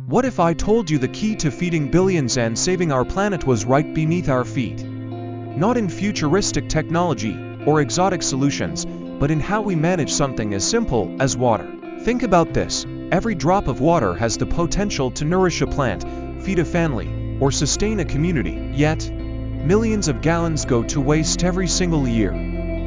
What if I told you the key to feeding billions and saving our planet was right beneath our feet? Not in futuristic technology or exotic solutions, but in how we manage something as simple as water. Think about this. Every drop of water has the potential to nourish a plant, feed a family, or sustain a community. Yet, millions of gallons go to waste every single year.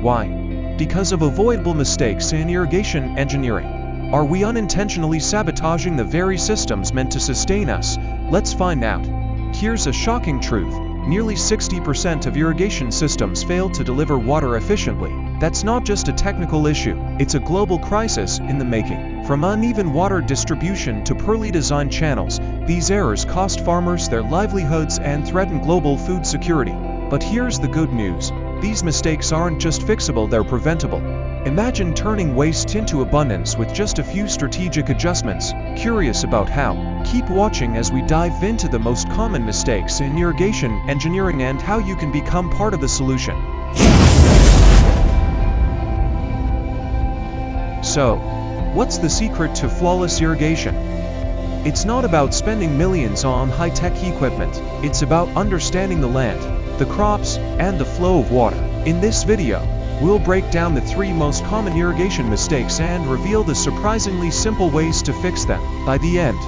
Why? Because of avoidable mistakes in irrigation engineering. Are we unintentionally sabotaging the very systems meant to sustain us? Let's find out. Here's a shocking truth. Nearly 60% of irrigation systems fail to deliver water efficiently. That's not just a technical issue, it's a global crisis in the making. From uneven water distribution to poorly designed channels, these errors cost farmers their livelihoods and threaten global food security. But here's the good news. These mistakes aren't just fixable, they're preventable. Imagine turning waste into abundance with just a few strategic adjustments. Curious about how? Keep watching as we dive into the most common mistakes in irrigation engineering and how you can become part of the solution. So, what's the secret to flawless irrigation? It's not about spending millions on high-tech equipment. It's about understanding the land, the crops, and the flow of water. In this video, we'll break down the 3 most common irrigation mistakes and reveal the surprisingly simple ways to fix them. By the end,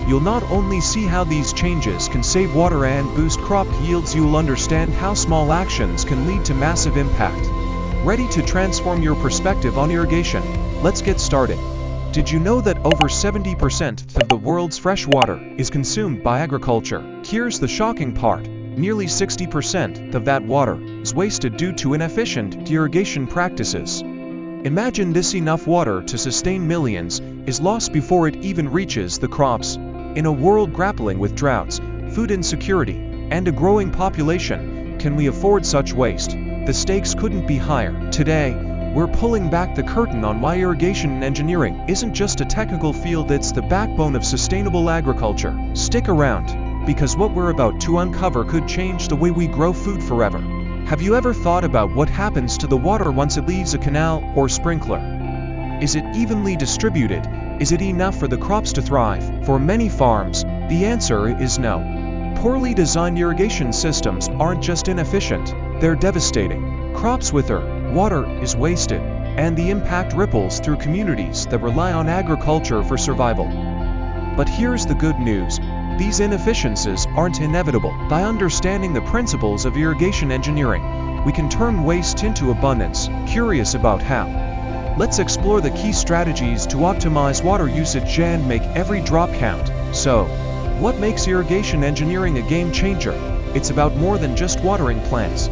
you'll not only see how these changes can save water and boost crop yields, you'll understand how small actions can lead to massive impact. Ready to transform your perspective on irrigation? Let's get started. Did you know that over 70% of the world's fresh water is consumed by agriculture? Here's the shocking part. Nearly 60% of that water is wasted due to inefficient irrigation practices. Imagine this: enough water to sustain millions is lost before it even reaches the crops. In a world grappling with droughts, food insecurity, and a growing population, can we afford such waste? The stakes couldn't be higher. Today, we're pulling back the curtain on why irrigation engineering isn't just a technical field, it's the backbone of sustainable agriculture. Stick around, because what we're about to uncover could change the way we grow food forever. Have you ever thought about what happens to the water once it leaves a canal or sprinkler? Is it evenly distributed? Is it enough for the crops to thrive? For many farms, the answer is no. Poorly designed irrigation systems aren't just inefficient, they're devastating. Crops wither, water is wasted, and the impact ripples through communities that rely on agriculture for survival. But here's the good news. These inefficiencies aren't inevitable. By understanding the principles of irrigation engineering, we can turn waste into abundance. Curious about how? Let's explore the key strategies to optimize water usage and make every drop count. So, what makes irrigation engineering a game changer? It's about more than just watering plants.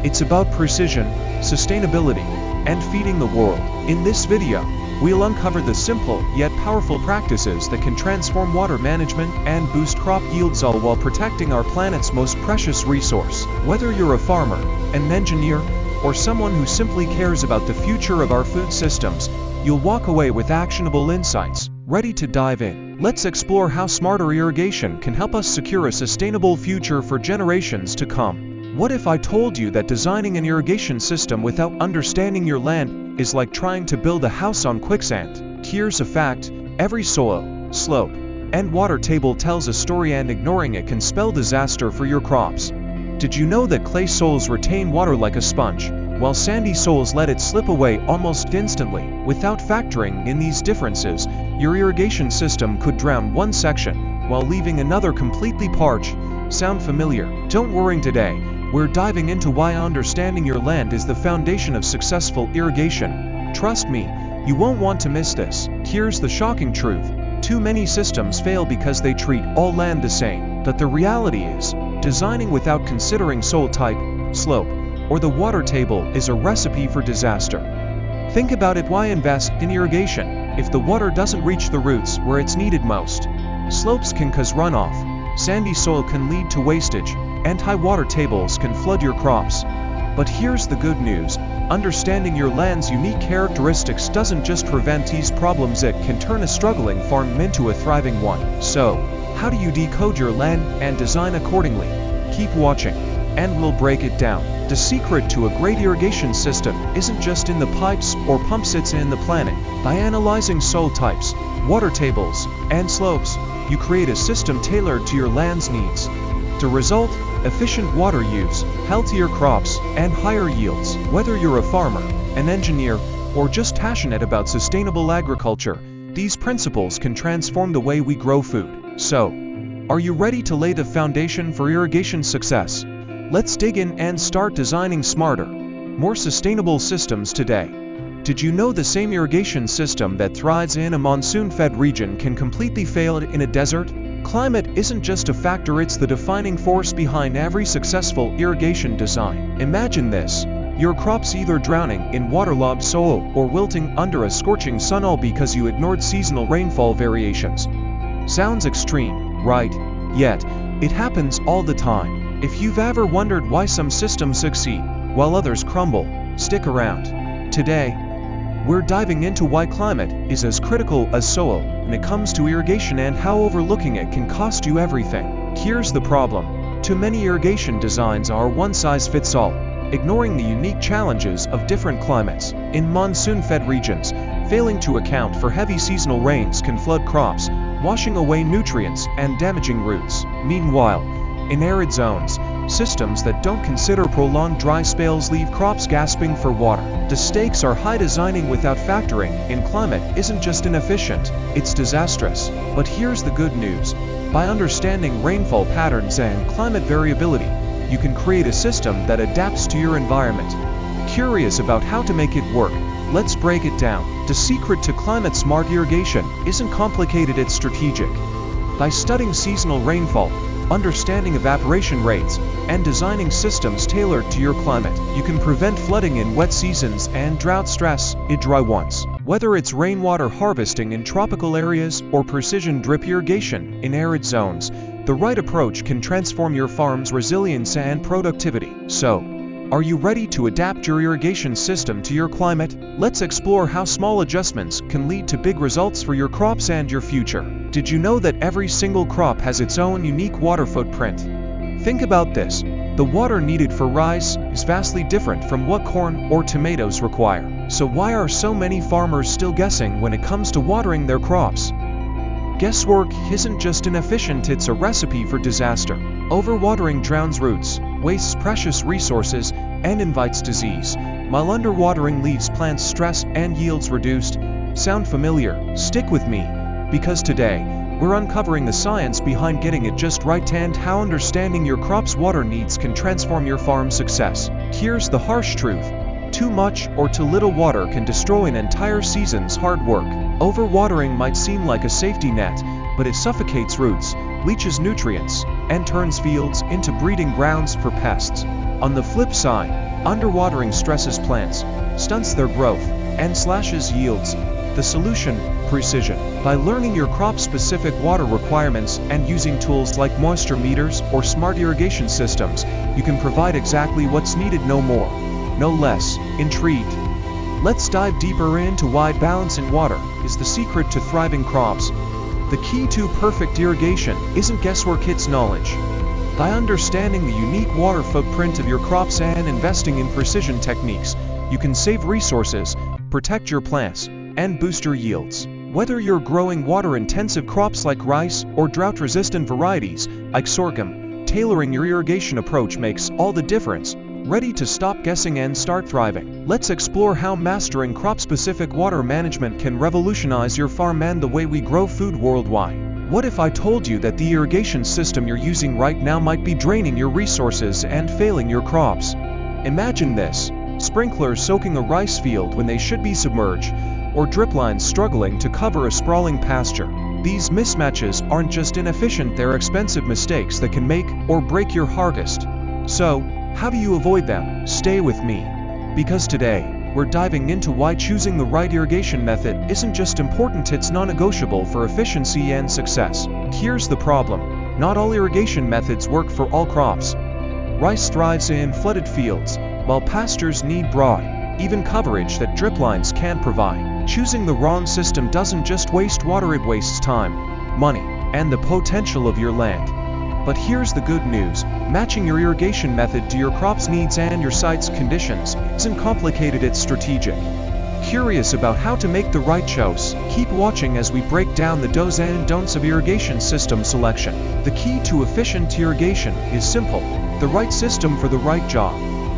It's about precision, sustainability, and feeding the world. In this video, we'll uncover the simple yet powerful practices that can transform water management and boost crop yields, all while protecting our planet's most precious resource. Whether you're a farmer, an engineer, or someone who simply cares about the future of our food systems, you'll walk away with actionable insights. Ready to dive in? Let's explore how smarter irrigation can help us secure a sustainable future for generations to come. What if I told you that designing an irrigation system without understanding your land is like trying to build a house on quicksand? Here's a fact: every soil, slope, and water table tells a story, and ignoring it can spell disaster for your crops. Did you know that clay soils retain water like a sponge, while sandy soils let it slip away almost instantly? Without factoring in these differences, your irrigation system could drown one section while leaving another completely parched. Sound familiar? Don't worry, today we're diving into why understanding your land is the foundation of successful irrigation. Trust me, you won't want to miss this. Here's the shocking truth. Too many systems fail because they treat all land the same. But the reality is, designing without considering soil type, slope, or the water table is a recipe for disaster. Think about it: why invest in irrigation if the water doesn't reach the roots where it's needed most? Slopes can cause runoff, sandy soil can lead to wastage, and high water tables can flood your crops. But here's the good news. Understanding your land's unique characteristics doesn't just prevent these problems, it can turn a struggling farm into a thriving one. So, how do you decode your land and design accordingly? Keep watching, and we'll break it down. The secret to a great irrigation system isn't just in the pipes or pumps, it's in the planning. By analyzing soil types, water tables, and slopes, you create a system tailored to your land's needs. The result? Efficient water use, healthier crops, and higher yields. Whether you're a farmer, an engineer, or just passionate about sustainable agriculture, these principles can transform the way we grow food. So, are you ready to lay the foundation for irrigation success? Let's dig in and start designing smarter, more sustainable systems today. Did you know the same irrigation system that thrives in a monsoon-fed region can completely fail in a desert? Climate isn't just a factor, it's the defining force behind every successful irrigation design. Imagine this: your crops either drowning in waterlogged soil or wilting under a scorching sun, all because you ignored seasonal rainfall variations. Sounds extreme, right? Yet, it happens all the time. If you've ever wondered why some systems succeed while others crumble, stick around. Today, we're diving into why climate is as critical as soil when it comes to irrigation and how overlooking it can cost you everything. Here's the problem: too many irrigation designs are one-size-fits-all, ignoring the unique challenges of different climates. In monsoon-fed regions, failing to account for heavy seasonal rains can flood crops, washing away nutrients and damaging roots. Meanwhile, in arid zones, systems that don't consider prolonged dry spells leave crops gasping for water. The stakes are high. Designing without factoring in climate isn't just inefficient, it's disastrous. But here's the good news: by understanding rainfall patterns and climate variability, you can create a system that adapts to your environment. Curious about how to make it work? Let's break it down. The secret to climate-smart irrigation isn't complicated, it's strategic. By studying seasonal rainfall, understanding evaporation rates, and designing systems tailored to your climate, you can prevent flooding in wet seasons and drought stress in dry ones. Whether it's rainwater harvesting in tropical areas or precision drip irrigation in arid zones, the right approach can transform your farm's resilience and productivity. So, are you ready to adapt your irrigation system to your climate? Let's explore how small adjustments can lead to big results for your crops and your future. Did you know that every single crop has its own unique water footprint? Think about this: the water needed for rice is vastly different from what corn or tomatoes require. So why are so many farmers still guessing when it comes to watering their crops? Guesswork isn't just inefficient, it's a recipe for disaster. Overwatering drowns roots, wastes precious resources, and invites disease, while underwatering leaves plants stressed and yields reduced. Sound familiar? Stick with me, because today, we're uncovering the science behind getting it just right and how understanding your crop's water needs can transform your farm's success. Here's the harsh truth: too much or too little water can destroy an entire season's hard work. Overwatering might seem like a safety net, but it suffocates roots, leaches nutrients, and turns fields into breeding grounds for pests. On the flip side, underwatering stresses plants, stunts their growth, and slashes yields. The solution: precision. By learning your crop's-specific water requirements and using tools like moisture meters or smart irrigation systems, you can provide exactly what's needed, no more, no less. Intrigued? Let's dive deeper into why balancing water is the secret to thriving crops. The key to perfect irrigation isn't guesswork, it's knowledge. By understanding the unique water footprint of your crops and investing in precision techniques, you can save resources, protect your plants, and boost your yields. Whether you're growing water-intensive crops like rice or drought-resistant varieties like sorghum, tailoring your irrigation approach makes all the difference. Ready to stop guessing and start thriving? Let's explore how mastering crop-specific water management can revolutionize your farm and the way we grow food worldwide. What if I told you that the irrigation system you're using right now might be draining your resources and failing your crops? Imagine this: sprinklers soaking a rice field when they should be submerged, or drip lines struggling to cover a sprawling pasture. These mismatches aren't just inefficient, they're expensive mistakes that can make or break your harvest. So, how do you avoid them? Stay with me, because today, we're diving into why choosing the right irrigation method isn't just important, it's non-negotiable for efficiency and success. Here's the problem: not all irrigation methods work for all crops. Rice thrives in flooded fields, while pastures need broad, even coverage that drip lines can't provide. Choosing the wrong system doesn't just waste water, it wastes time, money, and the potential of your land. But here's the good news: matching your irrigation method to your crop's needs and your site's conditions isn't complicated, it's strategic. Curious about how to make the right choice? Keep watching as we break down the do's and don'ts of irrigation system selection. The key to efficient irrigation is simple: the right system for the right job.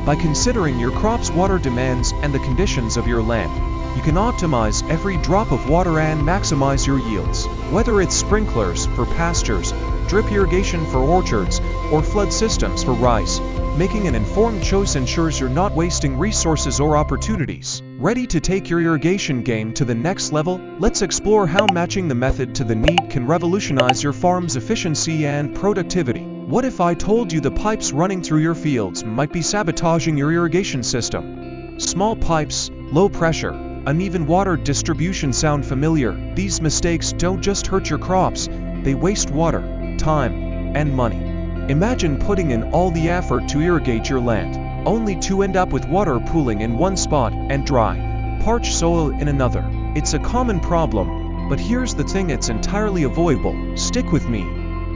By considering your crop's water demands and the conditions of your land, you can optimize every drop of water and maximize your yields. Whether it's sprinklers for pastures, drip irrigation for orchards, or flood systems for rice, making an informed choice ensures you're not wasting resources or opportunities. Ready to take your irrigation game to the next level? Let's explore how matching the method to the need can revolutionize your farm's efficiency and productivity. What if I told you the pipes running through your fields might be sabotaging your irrigation system? Small pipes, low pressure, uneven water distribution sound familiar? These mistakes don't just hurt your crops, they waste water, time, and money. Imagine putting in all the effort to irrigate your land, only to end up with water pooling in one spot and dry, parched soil in another. It's a common problem, but here's the thing: it's entirely avoidable. Stick with me,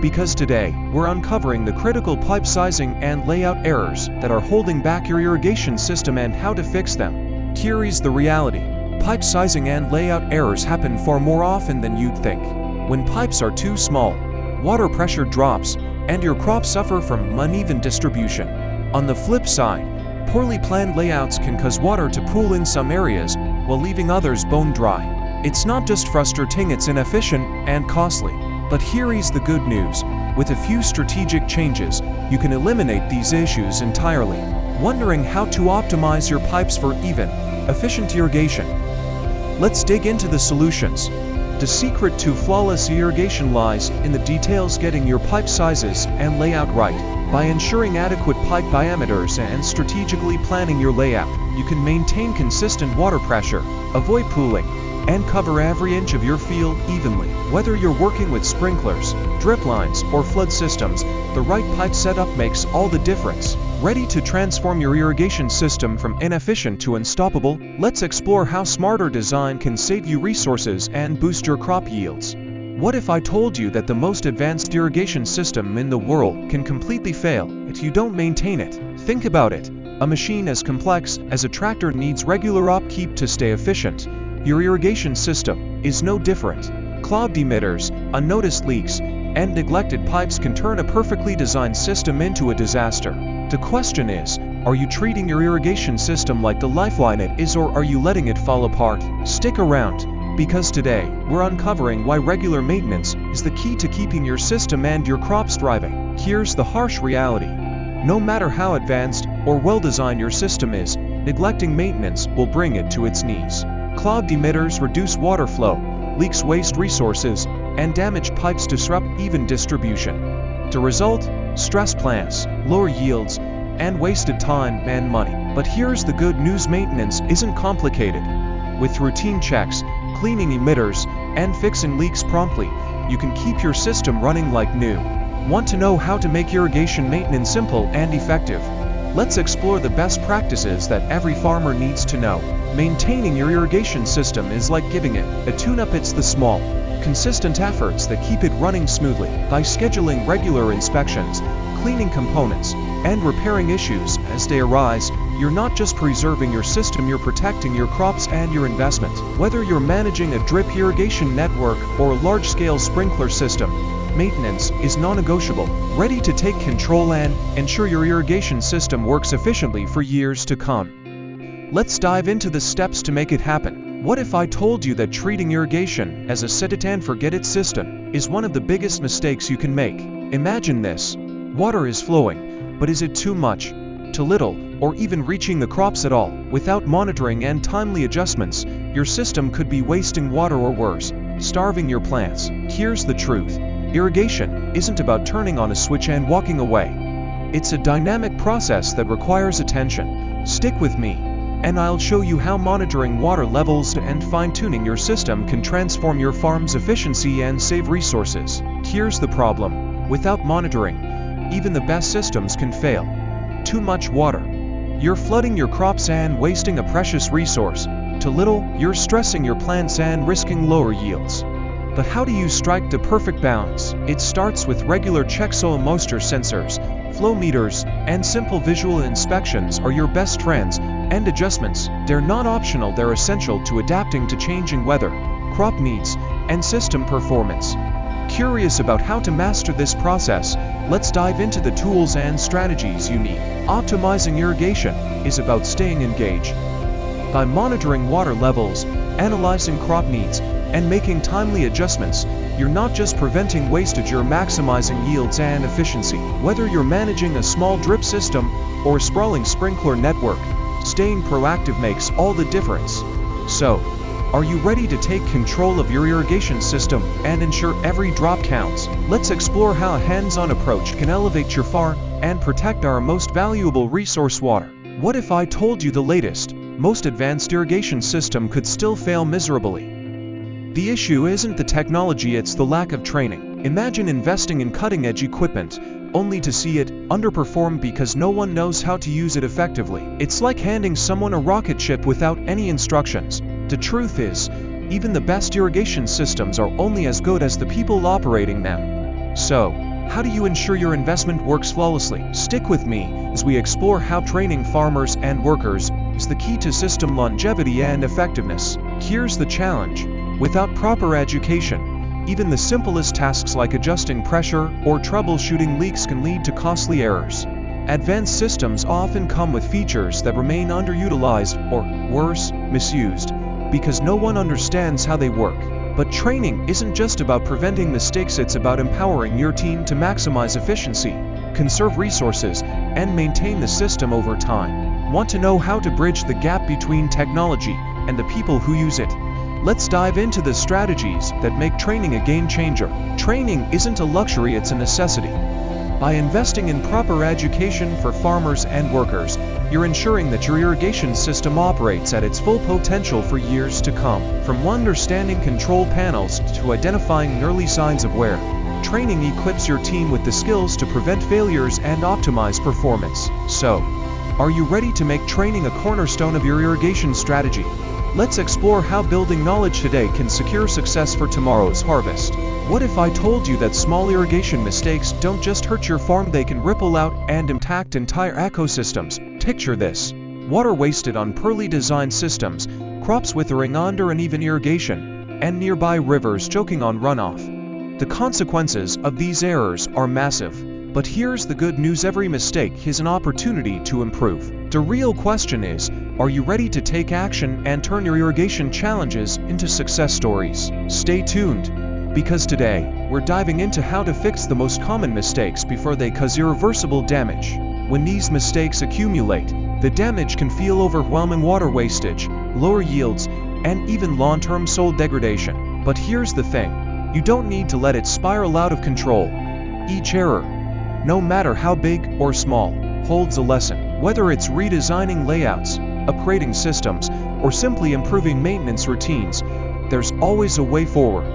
because today, we're uncovering the critical pipe sizing and layout errors that are holding back your irrigation system and how to fix them. Here's the reality: pipe sizing and layout errors happen far more often than you'd think. When pipes are too small, water pressure drops, and your crops suffer from uneven distribution. On the flip side, poorly planned layouts can cause water to pool in some areas while leaving others bone dry. It's not just frustrating, it's inefficient and costly. But here is the good news: with a few strategic changes, you can eliminate these issues entirely. Wondering how to optimize your pipes for even, efficient irrigation? Let's dig into the solutions. The secret to flawless irrigation lies in the details: getting your pipe sizes and layout right. By ensuring adequate pipe diameters and strategically planning your layout, you can maintain consistent water pressure, avoid pooling, and cover every inch of your field evenly. Whether you're working with sprinklers, drip lines, or flood systems, the right pipe setup makes all the difference. Ready to transform your irrigation system from inefficient to unstoppable? Let's explore how smarter design can save you resources and boost your crop yields. What if I told you that the most advanced irrigation system in the world can completely fail if you don't maintain it? Think about it. A machine as complex as a tractor needs regular upkeep to stay efficient. Your irrigation system is no different. Clogged emitters, unnoticed leaks, and neglected pipes can turn a perfectly designed system into a disaster. The question is, are you treating your irrigation system like the lifeline it is, or are you letting it fall apart? Stick around, because today, we're uncovering why regular maintenance is the key to keeping your system and your crops thriving. Here's the harsh reality: no matter how advanced or well-designed your system is, neglecting maintenance will bring it to its knees. Clogged emitters reduce water flow, leaks waste resources, and damaged pipes disrupt even distribution. The result? Stressed plants, lower yields, and wasted time and money. But here's the good news: maintenance isn't complicated. With routine checks, cleaning emitters, and fixing leaks promptly, you can keep your system running like new. Want to know how to make irrigation maintenance simple and effective? Let's explore the best practices that every farmer needs to know. Maintaining your irrigation system is like giving it a tune-up. It's the small, consistent efforts that keep it running smoothly. By scheduling regular inspections, cleaning components, and repairing issues as they arise, you're not just preserving your system, you're protecting your crops and your investment. Whether you're managing a drip irrigation network or a large-scale sprinkler system, maintenance is non-negotiable. Ready to take control and ensure your irrigation system works efficiently for years to come? Let's dive into the steps to make it happen. What if I told you that treating irrigation as a set-it-and-forget-it system is one of the biggest mistakes you can make? Imagine this: water is flowing, but is it too much, too little, or even reaching the crops at all? Without monitoring and timely adjustments, your system could be wasting water, or worse, starving your plants. Here's the truth: irrigation isn't about turning on a switch and walking away. It's a dynamic process that requires attention. Stick with me, and I'll show you how monitoring water levels and fine-tuning your system can transform your farm's efficiency and save resources. Here's the problem: without monitoring, even the best systems can fail. Too much water: you're flooding your crops and wasting a precious resource. Too little: you're stressing your plants and risking lower yields. But how do you strike the perfect balance? It starts with regular checks. Soil moisture sensors, flow meters, and simple visual inspections are your best friends, and adjustments, they're not optional, they're essential to adapting to changing weather, crop needs, and system performance. Curious about how to master this process? Let's dive into the tools and strategies you need. Optimizing irrigation is about staying engaged. By monitoring water levels, analyzing crop needs, and making timely adjustments, you're not just preventing wastage, you're maximizing yields and efficiency. Whether you're managing a small drip system or a sprawling sprinkler network, staying proactive makes all the difference. So, are you ready to take control of your irrigation system and ensure every drop counts? Let's explore how a hands-on approach can elevate your farm and protect our most valuable resource, water. What if I told you the latest, most advanced irrigation system could still fail miserably? The issue isn't the technology, it's the lack of training. Imagine investing in cutting-edge equipment, only to see it underperform because no one knows how to use it effectively. It's like handing someone a rocket ship without any instructions. The truth is, even the best irrigation systems are only as good as the people operating them. So, how do you ensure your investment works flawlessly? Stick with me as we explore how training farmers and workers is the key to system longevity and effectiveness. Here's the challenge. Without proper education, even the simplest tasks like adjusting pressure or troubleshooting leaks can lead to costly errors. Advanced systems often come with features that remain underutilized or, worse, misused, because no one understands how they work. But training isn't just about preventing mistakes, it's about empowering your team to maximize efficiency, conserve resources, and maintain the system over time. Want to know how to bridge the gap between technology and the people who use it? Let's dive into the strategies that make training a game changer. Training isn't a luxury, it's a necessity. By investing in proper education for farmers and workers, you're ensuring that your irrigation system operates at its full potential for years to come. From understanding control panels to identifying early signs of wear, training equips your team with the skills to prevent failures and optimize performance. So, are you ready to make training a cornerstone of your irrigation strategy? Let's explore how building knowledge today can secure success for tomorrow's harvest. What if I told you that small irrigation mistakes don't just hurt your farm, they can ripple out and impact entire ecosystems? Picture this: water wasted on poorly designed systems, crops withering under uneven irrigation, and nearby rivers choking on runoff. The consequences of these errors are massive. But here's the good news: every mistake is an opportunity to improve. The real question is, are you ready to take action and turn your irrigation challenges into success stories? Stay tuned, because today, we're diving into how to fix the most common mistakes before they cause irreversible damage. When these mistakes accumulate, the damage can feel overwhelming: water wastage, lower yields, and even long-term soil degradation. But here's the thing, you don't need to let it spiral out of control. Each error, no matter how big or small, holds a lesson. Whether it's redesigning layouts, upgrading systems, or simply improving maintenance routines, there's always a way forward.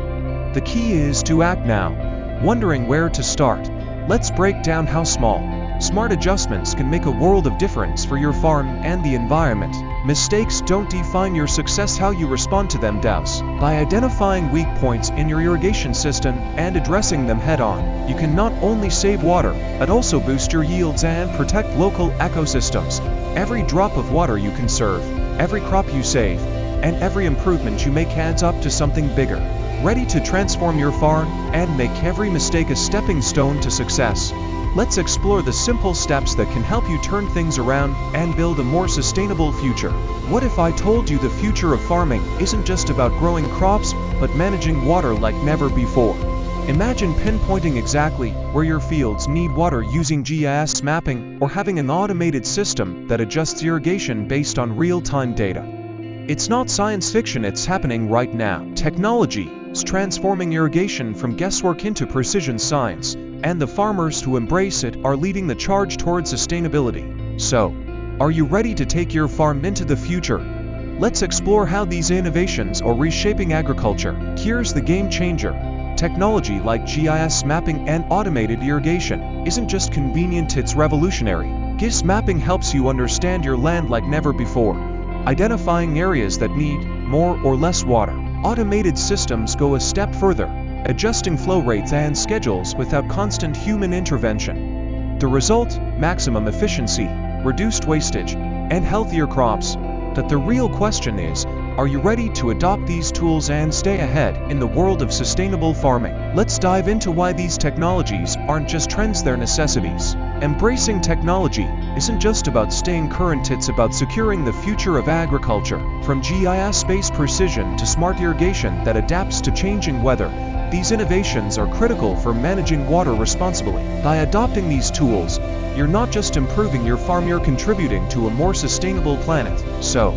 The key is to act now. Wondering where to start? Let's break down how small, smart adjustments can make a world of difference for your farm and the environment. Mistakes don't define your success, how you respond to them does. By identifying weak points in your irrigation system and addressing them head-on, you can not only save water, but also boost your yields and protect local ecosystems. Every drop of water you conserve, every crop you save, and every improvement you make adds up to something bigger. Ready to transform your farm and make every mistake a stepping stone to success? Let's explore the simple steps that can help you turn things around and build a more sustainable future. What if I told you the future of farming isn't just about growing crops, but managing water like never before? Imagine pinpointing exactly where your fields need water using GIS mapping, or having an automated system that adjusts irrigation based on real-time data. It's not science fiction, it's happening right now. Technology is transforming irrigation from guesswork into precision science, and the farmers who embrace it are leading the charge towards sustainability. So, are you ready to take your farm into the future? Let's explore how these innovations are reshaping agriculture. Here's the game changer. Technology like GIS mapping and automated irrigation isn't just convenient, it's revolutionary. GIS mapping helps you understand your land like never before, identifying areas that need more or less water. Automated systems go a step further, adjusting flow rates and schedules without constant human intervention. The result? Maximum efficiency, reduced wastage, and healthier crops. But the real question is, are you ready to adopt these tools and stay ahead in the world of sustainable farming? Let's dive into why these technologies aren't just trends, they're necessities. Embracing technology isn't just about staying current, it's about securing the future of agriculture. From GIS-based precision to smart irrigation that adapts to changing weather, these innovations are critical for managing water responsibly. By adopting these tools, you're not just improving your farm, you're contributing to a more sustainable planet. So,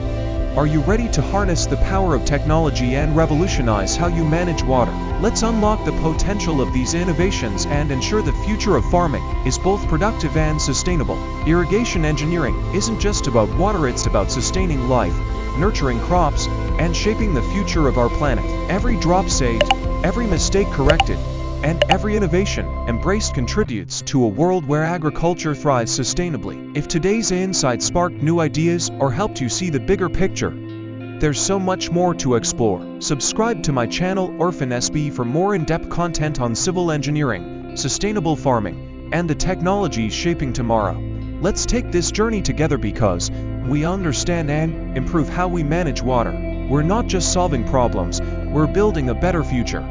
are you ready to harness the power of technology and revolutionize how you manage water? Let's unlock the potential of these innovations and ensure the future of farming is both productive and sustainable. Irrigation engineering isn't just about water, it's about sustaining life, nurturing crops, and shaping the future of our planet. Every drop saved, every mistake corrected, and every innovation embraced contributes to a world where agriculture thrives sustainably. If today's insight sparked new ideas or helped you see the bigger picture, there's so much more to explore. Subscribe to my channel Irfan SB for more in-depth content on civil engineering, sustainable farming, and the technologies shaping tomorrow. Let's take this journey together because we understand and improve how we manage water. We're not just solving problems, we're building a better future.